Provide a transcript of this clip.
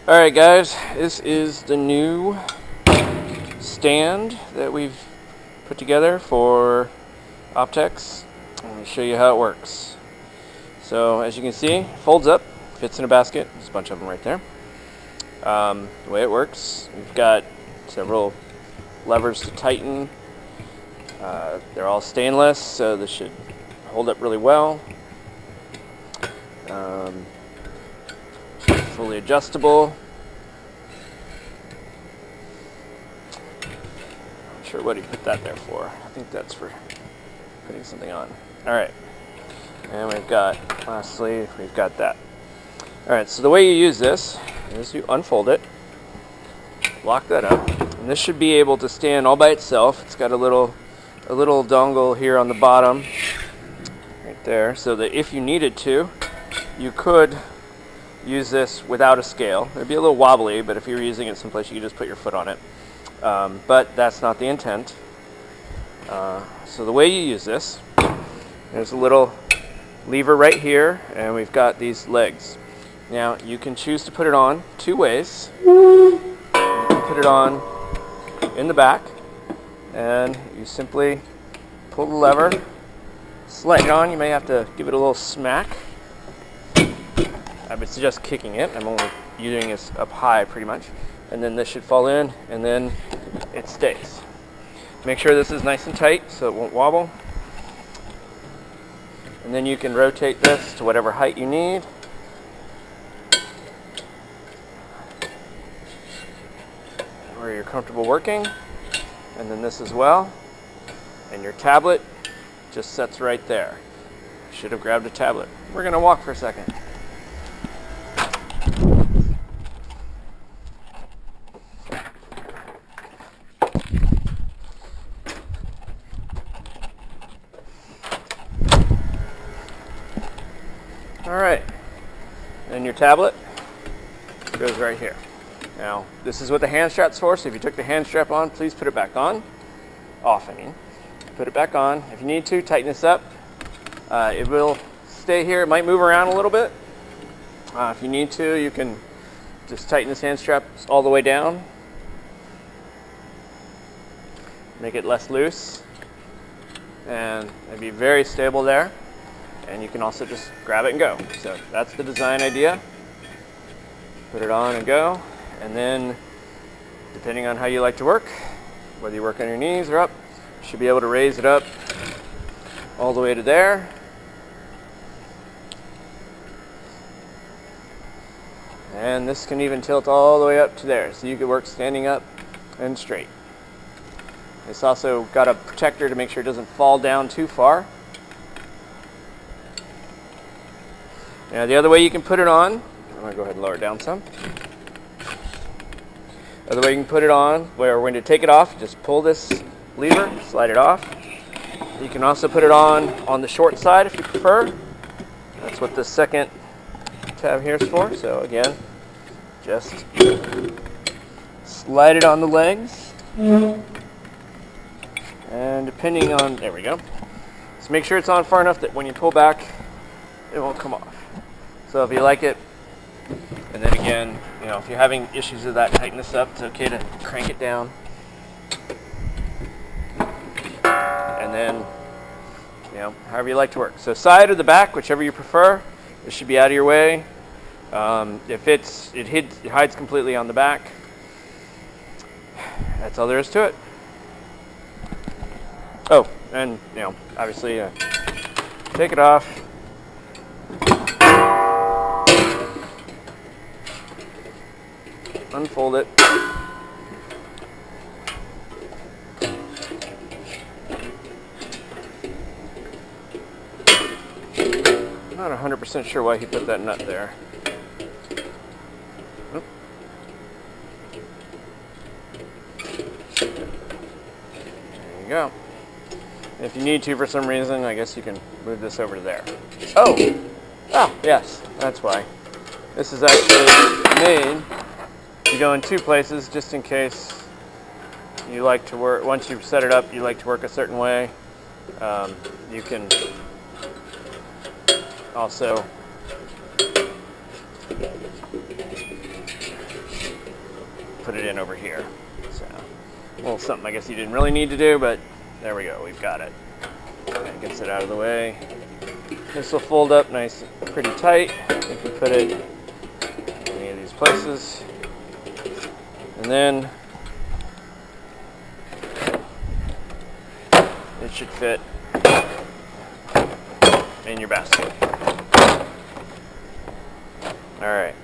Alright guys, this is the new stand that we've put together for OPTECS. I'm going to show you how it works. So as you can see, folds up, fits in a basket. There's a bunch of them right there. The way it works, we've got several levers to tighten. They're all stainless, so this should hold up really well. Fully adjustable. Not sure what he put that there for. I think that's for putting something on. Alright. And lastly, we've got that. Alright, so the way you use this is you unfold it, lock that up, and this should be able to stand all by itself. It's got a little dongle here on the bottom, right there, so that if you needed to, you could use this without a scale. It'd be a little wobbly, but if you were using it someplace, you could just put your foot on it. But that's not the intent. So the way you use this, there's a little lever right here, and we've got these legs. Now, you can choose to put it on two ways. You can put it on in the back, and you simply pull the lever, slide it on. You may have to give it a little smack. I would suggest kicking it. I'm only using this up high pretty much. And then this should fall in, and then it stays. Make sure this is nice and tight so it won't wobble. And then you can rotate this to whatever height you need. Where you're comfortable working. And then this as well. And your tablet just sets right there. Should have grabbed a tablet. We're going to walk for a second. Alright, and your tablet goes right here. Now, this is what the hand strap's for, so if you took the hand strap on, please put it back on. Put it back on. If you need to, tighten this up. It will stay here. It might move around a little bit. If you need to, you can just tighten this hand strap all the way down. Make it less loose. And it'd be very stable there. And you can also just grab it and go. So that's the design idea. Put it on and go. And then, depending on how you like to work, whether you work on your knees or up, you should be able to raise it up all the way to there. And this can even tilt all the way up to there. So you could work standing up and straight. It's also got a protector to make sure it doesn't fall down too far. Now the other way you can put it on, I'm going to go ahead and lower it down some. The other way you can put it on, where when you take it off, you just pull this lever, slide it off. You can also put it on the short side if you prefer. That's what the second tab here is for. So again, just slide it on the legs. And depending on, there we go. So make sure it's on far enough that when you pull back, it won't come off. So if you like it, and then again, if you're having issues with that, tighten this up. It's okay to crank it down. And then, however you like to work. So side or the back, whichever you prefer. This should be out of your way. If it hides completely on the back. That's all there is to it. Oh, and obviously, take it off. Unfold it. I'm not 100% sure why he put that nut there. Oop. There you go. If you need to for some reason, I guess you can move this over to there. Oh, yes, that's why. This is actually made. You go in two places just in case you like to work. Once you've set it up, you like to work a certain way. You can also put it in over here. So, a little something I guess you didn't really need to do, but there we go, we've got it. That gets it out of the way. This will fold up nice and pretty tight. You can put it in any of these places. And then it should fit in your basket. All right.